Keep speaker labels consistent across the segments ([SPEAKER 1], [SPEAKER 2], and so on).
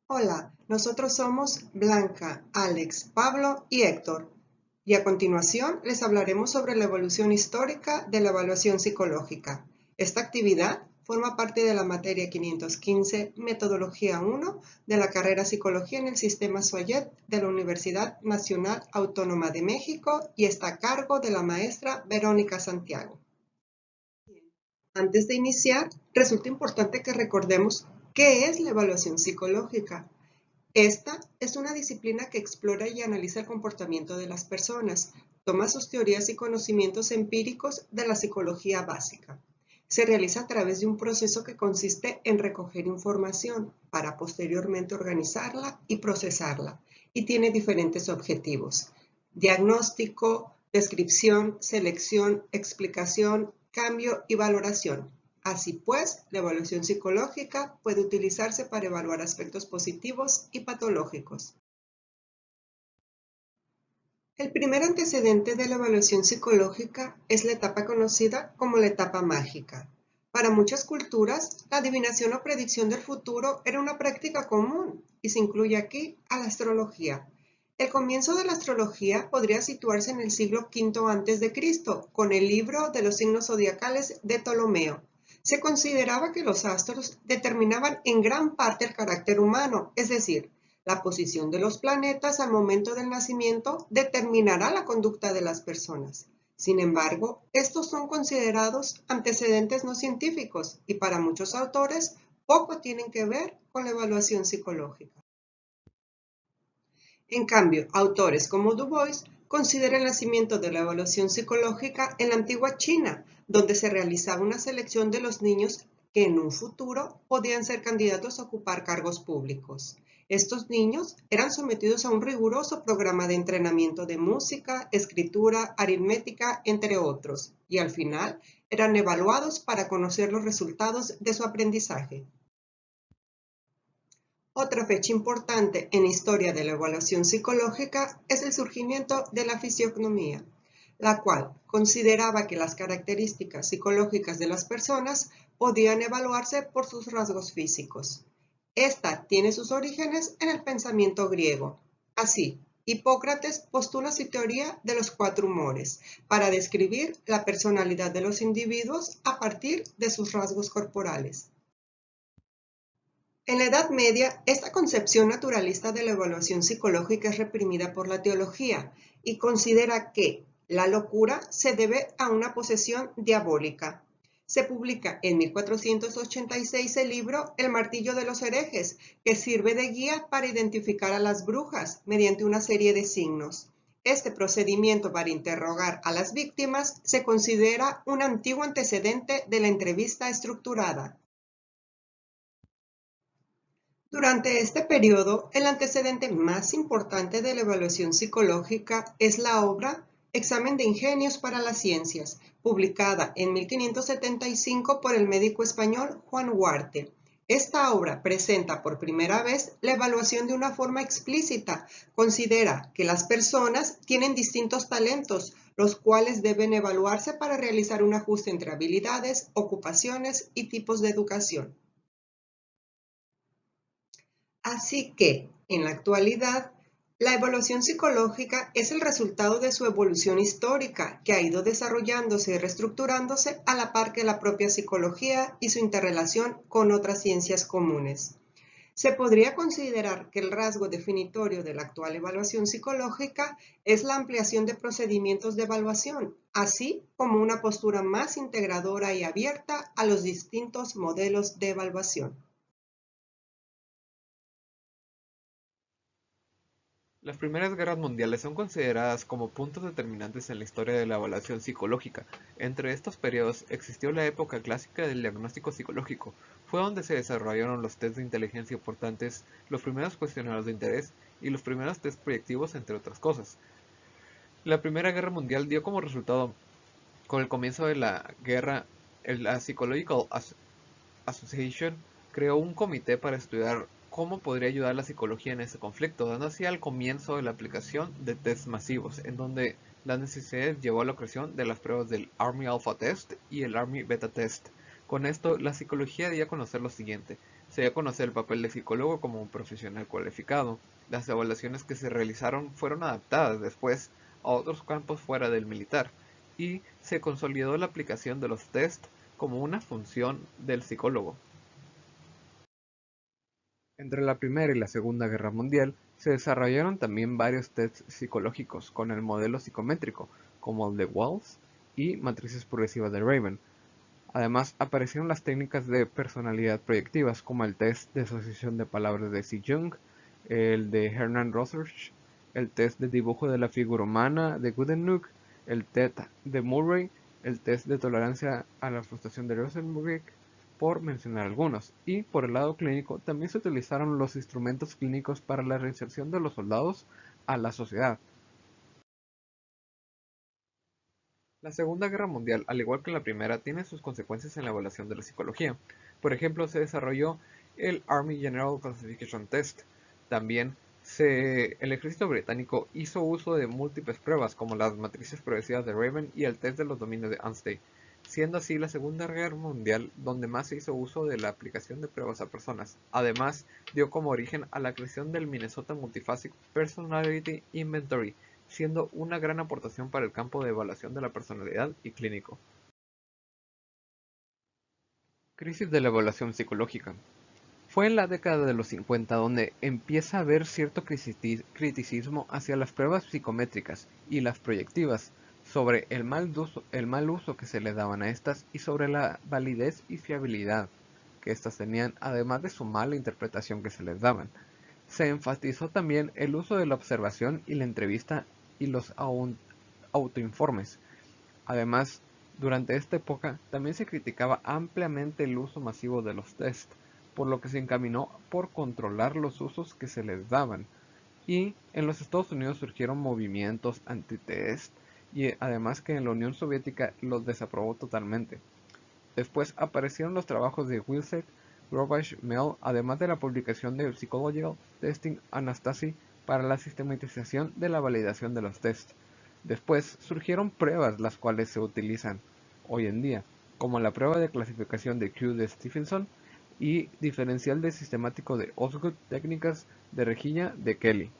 [SPEAKER 1] Hola, nosotros somos Blanca, Alex, Pablo y Héctor. Y a continuación les hablaremos sobre la evolución histórica de la evaluación psicológica. Esta actividad forma parte de la materia 515, Metodología 1, de la carrera Psicología en el Sistema Soyet de la Universidad Nacional Autónoma de México y está a cargo de la maestra Verónica Santiago. Antes de iniciar, resulta importante que recordemos qué es la evaluación psicológica. Esta es una disciplina que explora y analiza el comportamiento de las personas, toma sus teorías y conocimientos empíricos de la psicología básica. Se realiza a través de un proceso que consiste en recoger información para posteriormente organizarla y procesarla, y tiene diferentes objetivos: diagnóstico, descripción, selección, explicación, cambio y valoración. Así pues, la evaluación psicológica puede utilizarse para evaluar aspectos positivos y patológicos. El primer antecedente de la evaluación psicológica es la etapa conocida como la etapa mágica. Para muchas culturas, la adivinación o predicción del futuro era una práctica común y se incluye aquí a la astrología. El comienzo de la astrología podría situarse en el siglo V a.C., con el libro de los signos zodiacales de Ptolomeo. Se consideraba que los astros determinaban en gran parte el carácter humano, es decir, la posición de los planetas al momento del nacimiento determinará la conducta de las personas. Sin embargo, estos son considerados antecedentes no científicos y para muchos autores poco tienen que ver con la evaluación psicológica. En cambio, autores como Du Bois consideran el nacimiento de la evaluación psicológica en la antigua China, donde se realizaba una selección de los niños que en un futuro podían ser candidatos a ocupar cargos públicos. Estos niños eran sometidos a un riguroso programa de entrenamiento de música, escritura, aritmética, entre otros, y al final eran evaluados para conocer los resultados de su aprendizaje. Otra fecha importante en la historia de la evaluación psicológica es el surgimiento de la fisiognomía, la cual consideraba que las características psicológicas de las personas podían evaluarse por sus rasgos físicos. Esta tiene sus orígenes en el pensamiento griego. Así, Hipócrates postula su teoría de los cuatro humores para describir la personalidad de los individuos a partir de sus rasgos corporales. En la Edad Media, esta concepción naturalista de la evaluación psicológica es reprimida por la teología y considera que la locura se debe a una posesión diabólica. Se publica en 1486 el libro El martillo de los herejes, que sirve de guía para identificar a las brujas mediante una serie de signos. Este procedimiento para interrogar a las víctimas se considera un antiguo antecedente de la entrevista estructurada. Durante este periodo, el antecedente más importante de la evaluación psicológica es la obra Examen de Ingenios para las Ciencias, publicada en 1575 por el médico español Juan Huarte. Esta obra presenta por primera vez la evaluación de una forma explícita. Considera que las personas tienen distintos talentos, los cuales deben evaluarse para realizar un ajuste entre habilidades, ocupaciones y tipos de educación. Así que, en la actualidad, la evaluación psicológica es el resultado de su evolución histórica, que ha ido desarrollándose y reestructurándose a la par que la propia psicología y su interrelación con otras ciencias comunes. Se podría considerar que el rasgo definitorio de la actual evaluación psicológica es la ampliación de procedimientos de evaluación, así como una postura más integradora y abierta a los distintos modelos de evaluación.
[SPEAKER 2] Las primeras guerras mundiales son consideradas como puntos determinantes en la historia de la evaluación psicológica. Entre estos periodos existió la época clásica del diagnóstico psicológico. Fue donde se desarrollaron los test de inteligencia importantes, los primeros cuestionarios de interés y los primeros test proyectivos, entre otras cosas. La Primera Guerra Mundial dio como resultado, con el comienzo de la guerra, la Psychological Association creó un comité para estudiar cómo podría ayudar la psicología en ese conflicto, dando así al comienzo de la aplicación de tests masivos, en donde las necesidades llevó a la creación de las pruebas del Army Alpha Test y el Army Beta Test. Con esto, la psicología dio a conocer lo siguiente: Se dio a conocer el papel del psicólogo como un profesional cualificado. Las evaluaciones que se realizaron fueron adaptadas después a otros campos fuera del militar, y se consolidó la aplicación de los test como una función del psicólogo. Entre la Primera y la Segunda Guerra Mundial se desarrollaron también varios tests psicológicos con el modelo psicométrico, como el de Walls y matrices progresivas de Raven. Además, aparecieron las técnicas de personalidad proyectivas, como el test de asociación de palabras de C. Jung, el de Hermann Rorschach, el test de dibujo de la figura humana de Goodenough, el test de Murray, el test de tolerancia a la frustración de Rosenberg, por mencionar algunos. Y por el lado clínico, también se utilizaron los instrumentos clínicos para la reinserción de los soldados a la sociedad. La Segunda Guerra Mundial, al igual que la Primera, tiene sus consecuencias en la evaluación de la psicología. Por ejemplo, se desarrolló el Army General Classification Test. También el ejército británico hizo uso de múltiples pruebas, como las matrices progresivas de Raven y el test de los dominios de Anstey, siendo así la Segunda Guerra Mundial donde más se hizo uso de la aplicación de pruebas a personas. Además, dio como origen a la creación del Minnesota Multiphasic Personality Inventory, siendo una gran aportación para el campo de evaluación de la personalidad y clínico. Crisis de la evaluación psicológica. Fue en la década de los 50 donde empieza a haber cierto criticismo hacia las pruebas psicométricas y las proyectivas, sobre el mal uso que se le daban a estas y sobre la validez y fiabilidad que éstas tenían, además de su mala interpretación que se les daban. Se enfatizó también el uso de la observación y la entrevista y los autoinformes. Además, durante esta época también se criticaba ampliamente el uso masivo de los test, por lo que se encaminó por controlar los usos que se les daban. Y en los Estados Unidos surgieron movimientos anti-test, y además que en la Unión Soviética los desaprobó totalmente. Después aparecieron los trabajos de Wilczek, Grobach, Mel, además de la publicación de Psychological Testing Anastasia para la sistematización de la validación de los tests. Después surgieron pruebas las cuales se utilizan hoy en día, como la prueba de clasificación de Q de Stephenson y diferencial de sistemático de Osgood, técnicas de rejilla de Kelly.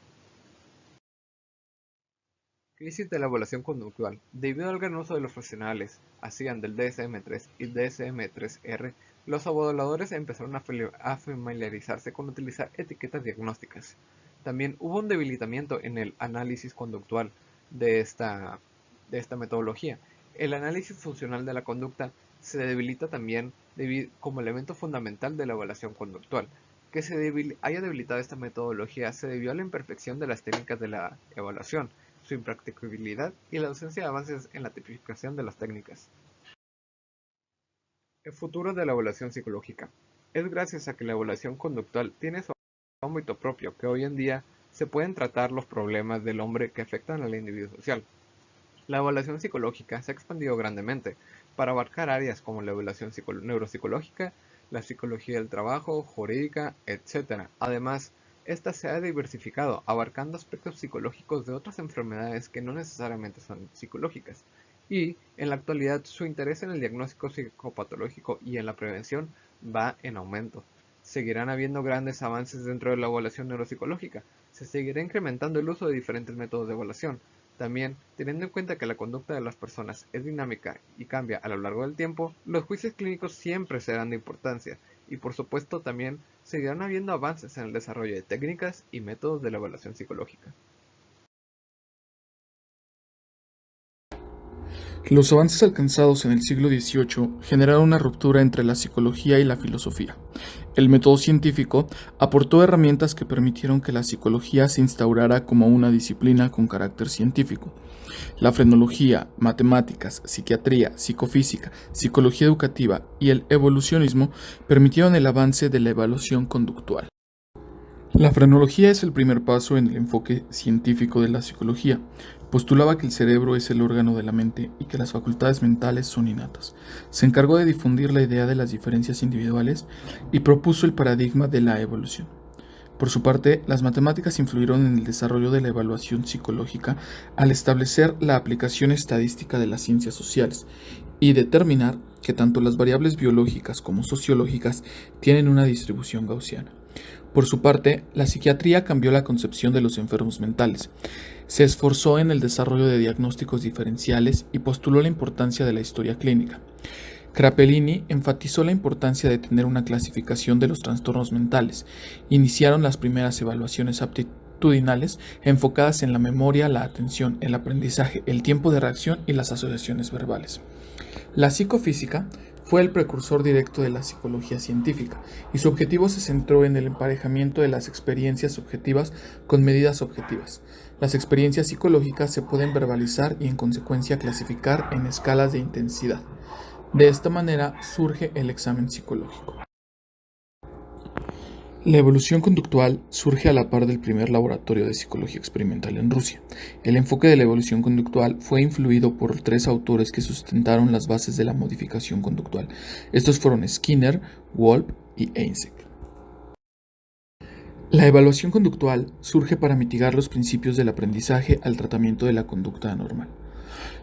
[SPEAKER 2] Crisis de la evaluación conductual. Debido al gran uso de los profesionales hacían del DSM-3 y DSM-3R, los evaluadores empezaron a familiarizarse con utilizar etiquetas diagnósticas. También hubo un debilitamiento en el análisis conductual de esta metodología. El análisis funcional de la conducta se debilita también como elemento fundamental de la evaluación conductual. Que haya debilitado esta metodología se debió a la imperfección de las técnicas de la evaluación, su impracticabilidad y la ausencia de avances en la tipificación de las técnicas. El futuro de la evaluación psicológica. Es gracias a que la evaluación conductual tiene su ámbito propio que hoy en día se pueden tratar los problemas del hombre que afectan al individuo social. La evaluación psicológica se ha expandido grandemente para abarcar áreas como la evaluación neuropsicológica, la psicología del trabajo, jurídica, etc. Además, esta se ha diversificado, abarcando aspectos psicológicos de otras enfermedades que no necesariamente son psicológicas. Y, en la actualidad, su interés en el diagnóstico psicopatológico y en la prevención va en aumento. Seguirán habiendo grandes avances dentro de la evaluación neuropsicológica. Se seguirá incrementando el uso de diferentes métodos de evaluación. También, teniendo en cuenta que la conducta de las personas es dinámica y cambia a lo largo del tiempo, los juicios clínicos siempre serán de importancia y por supuesto también seguirán habiendo avances en el desarrollo de técnicas y métodos de la evaluación psicológica.
[SPEAKER 3] Los avances alcanzados en el siglo XVIII generaron una ruptura entre la psicología y la filosofía. El método científico aportó herramientas que permitieron que la psicología se instaurara como una disciplina con carácter científico. La frenología, matemáticas, psiquiatría, psicofísica, psicología educativa y el evolucionismo permitieron el avance de la evaluación conductual. La frenología es el primer paso en el enfoque científico de la psicología. Postulaba que el cerebro es el órgano de la mente y que las facultades mentales son innatas. Se encargó de difundir la idea de las diferencias individuales y propuso el paradigma de la evolución. Por su parte, las matemáticas influyeron en el desarrollo de la evaluación psicológica al establecer la aplicación estadística de las ciencias sociales y determinar que tanto las variables biológicas como sociológicas tienen una distribución gaussiana. Por su parte, la psiquiatría cambió la concepción de los enfermos mentales, se esforzó en el desarrollo de diagnósticos diferenciales y postuló la importancia de la historia clínica. Kraepelin enfatizó la importancia de tener una clasificación de los trastornos mentales. Iniciaron las primeras evaluaciones aptitudinales enfocadas en la memoria, la atención, el aprendizaje, el tiempo de reacción y las asociaciones verbales. La psicofísica fue el precursor directo de la psicología científica, y su objetivo se centró en el emparejamiento de las experiencias subjetivas con medidas objetivas. Las experiencias psicológicas se pueden verbalizar y en consecuencia clasificar en escalas de intensidad. De esta manera surge el examen psicológico. La evolución conductual surge a la par del primer laboratorio de psicología experimental en Rusia. El enfoque de la evolución conductual fue influido por 3 autores que sustentaron las bases de la modificación conductual. Estos fueron Skinner, Wolpe y Eysenck. La evaluación conductual surge para mitigar los principios del aprendizaje al tratamiento de la conducta anormal.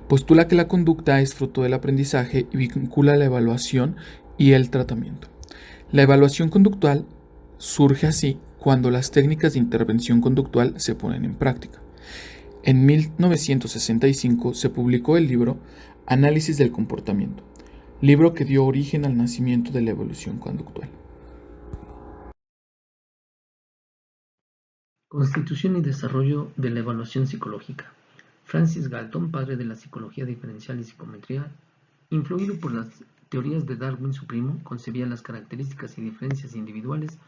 [SPEAKER 3] Postula que la conducta es fruto del aprendizaje y vincula la evaluación y el tratamiento. La evaluación conductual surge así cuando las técnicas de intervención conductual se ponen en práctica. En 1965 se publicó el libro Análisis del comportamiento, libro que dio origen al nacimiento de la evolución conductual.
[SPEAKER 4] Constitución y desarrollo de la evaluación psicológica. Francis Galton, padre de la psicología diferencial y psicometría, influido por las teorías de Darwin, su primo, concebía las características y diferencias individuales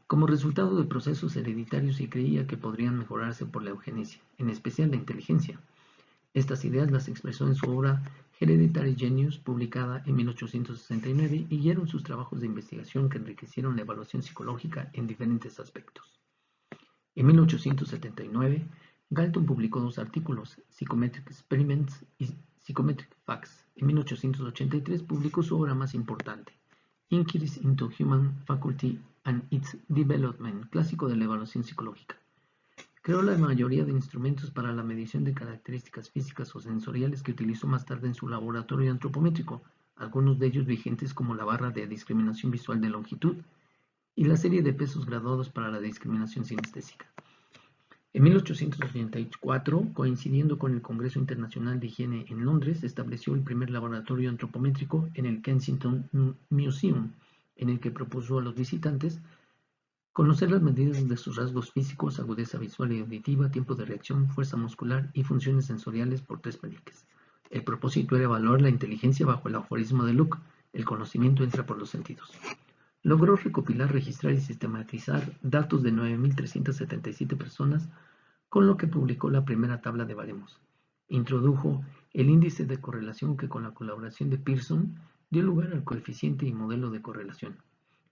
[SPEAKER 4] como resultado de procesos hereditarios y creía que podrían mejorarse por la eugenesia, en especial la inteligencia. Estas ideas las expresó en su obra Hereditary Genius, publicada en 1869, y guiaron sus trabajos de investigación que enriquecieron la evaluación psicológica en diferentes aspectos. En 1879, Galton publicó 2 artículos, Psychometric Experiments y Psychometric Facts. En 1883 publicó su obra más importante, Inquiries into Human Faculty and its Development, clásico de la evaluación psicológica. Creó la mayoría de instrumentos para la medición de características físicas o sensoriales que utilizó más tarde en su laboratorio antropométrico, algunos de ellos vigentes como la barra de discriminación visual de longitud y la serie de pesos graduados para la discriminación sinestésica. En 1884, coincidiendo con el Congreso Internacional de Higiene en Londres, estableció el primer laboratorio antropométrico en el Kensington Museum, en el que propuso a los visitantes conocer las medidas de sus rasgos físicos, agudeza visual y auditiva, tiempo de reacción, fuerza muscular y funciones sensoriales por 3 paliques. El propósito era evaluar la inteligencia bajo el aforismo de Luke: el conocimiento entra por los sentidos. Logró recopilar, registrar y sistematizar datos de 9.377 personas, con lo que publicó la primera tabla de baremos. Introdujo el índice de correlación que, con la colaboración de Pearson, dio lugar al coeficiente y modelo de correlación.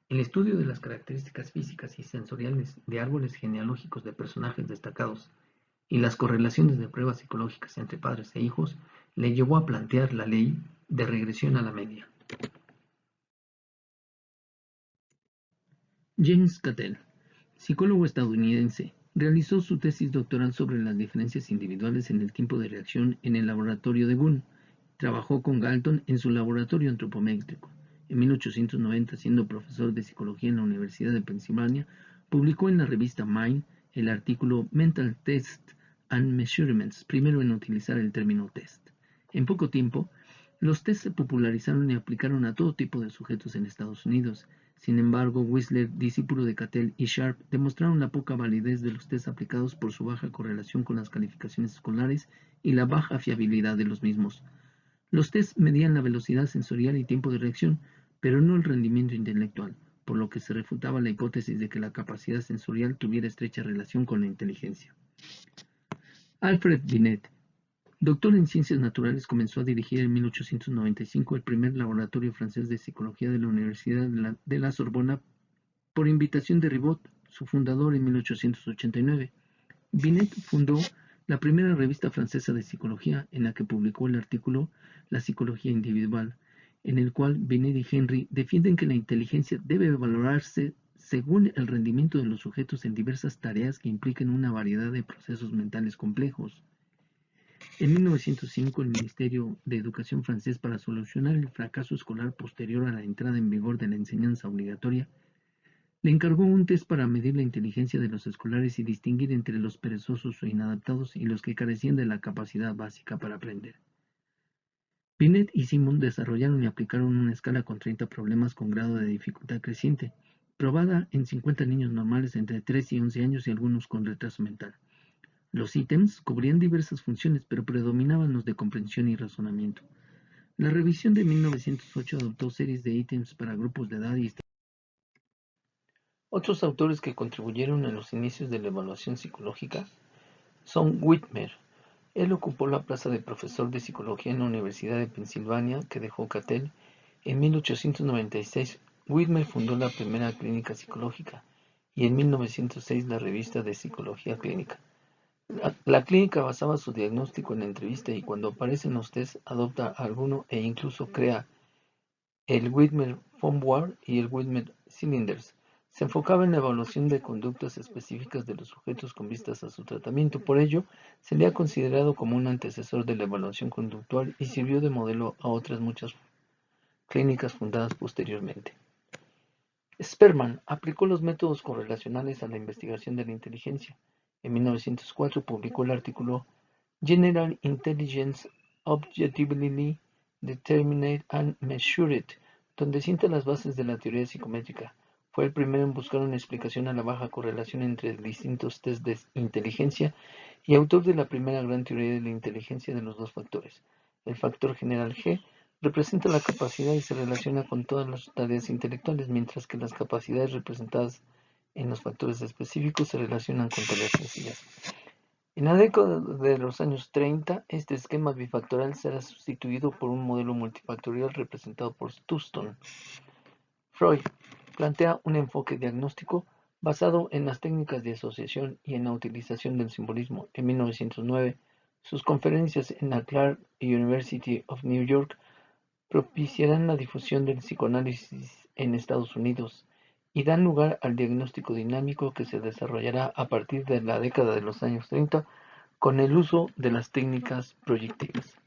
[SPEAKER 4] El estudio de las características físicas y sensoriales de árboles genealógicos de personajes destacados y las correlaciones de pruebas psicológicas entre padres e hijos le llevó a plantear la ley de regresión a la media. James Cattell, psicólogo estadounidense, realizó su tesis doctoral sobre las diferencias individuales en el tiempo de reacción en el laboratorio de Gunn. Trabajó con Galton en su laboratorio antropométrico. En 1890, siendo profesor de psicología en la Universidad de Pensilvania, publicó en la revista Mind el artículo Mental Tests and Measurements, primero en utilizar el término test. En poco tiempo, los tests se popularizaron y aplicaron a todo tipo de sujetos en Estados Unidos. Sin embargo, Wissler, discípulo de Cattell, y Sharp demostraron la poca validez de los tests aplicados por su baja correlación con las calificaciones escolares y la baja fiabilidad de los mismos. Los tests medían la velocidad sensorial y tiempo de reacción, pero no el rendimiento intelectual, por lo que se refutaba la hipótesis de que la capacidad sensorial tuviera estrecha relación con la inteligencia. Alfred Binet, doctor en ciencias naturales, comenzó a dirigir en 1895 el primer laboratorio francés de psicología de la Universidad de la Sorbona por invitación de Ribot, su fundador, en 1889. Binet fundó la primera revista francesa de psicología, en la que publicó el artículo La psicología individual, en el cual Binet y Henry defienden que la inteligencia debe valorarse según el rendimiento de los sujetos en diversas tareas que impliquen una variedad de procesos mentales complejos. En 1905, el Ministerio de Educación francés, para solucionar el fracaso escolar posterior a la entrada en vigor de la enseñanza obligatoria, le encargó un test para medir la inteligencia de los escolares y distinguir entre los perezosos o inadaptados y los que carecían de la capacidad básica para aprender. Binet y Simon desarrollaron y aplicaron una escala con 30 problemas con grado de dificultad creciente, probada en 50 niños normales entre 3 y 11 años y algunos con retraso mental. Los ítems cubrían diversas funciones, pero predominaban los de comprensión y razonamiento. La revisión de 1908 adoptó series de ítems para grupos de edad y otros autores que contribuyeron en los inicios de la evaluación psicológica son Whitmer. Él ocupó la plaza de profesor de psicología en la Universidad de Pensilvania que dejó Cattell. En 1896, Whitmer fundó la primera clínica psicológica y en 1906 la revista de psicología clínica. La clínica basaba su diagnóstico en la entrevista y cuando aparecen los test adopta alguno e incluso crea el Whitmer Foamboard y el Whitmer Cylinders. Se enfocaba en la evaluación de conductas específicas de los sujetos con vistas a su tratamiento. Por ello, se le ha considerado como un antecesor de la evaluación conductual y sirvió de modelo a otras muchas clínicas fundadas posteriormente. Sperman aplicó los métodos correlacionales a la investigación de la inteligencia. En 1904 publicó el artículo General Intelligence Objectively Determined and Measured, donde sienta las bases de la teoría psicométrica. Fue el primero en buscar una explicación a la baja correlación entre distintos test de inteligencia y autor de la primera gran teoría de la inteligencia de los dos factores. El factor general G representa la capacidad y se relaciona con todas las tareas intelectuales, mientras que las capacidades representadas en los factores específicos se relacionan con tareas sencillas. En la década de los años 30, este esquema bifactorial será sustituido por un modelo multifactorial representado por Thurston. Freud plantea un enfoque diagnóstico basado en las técnicas de asociación y en la utilización del simbolismo. En 1909, sus conferencias en la Clark University of New York propiciarán la difusión del psicoanálisis en Estados Unidos y dan lugar al diagnóstico dinámico que se desarrollará a partir de la década de los años 30 con el uso de las técnicas proyectivas.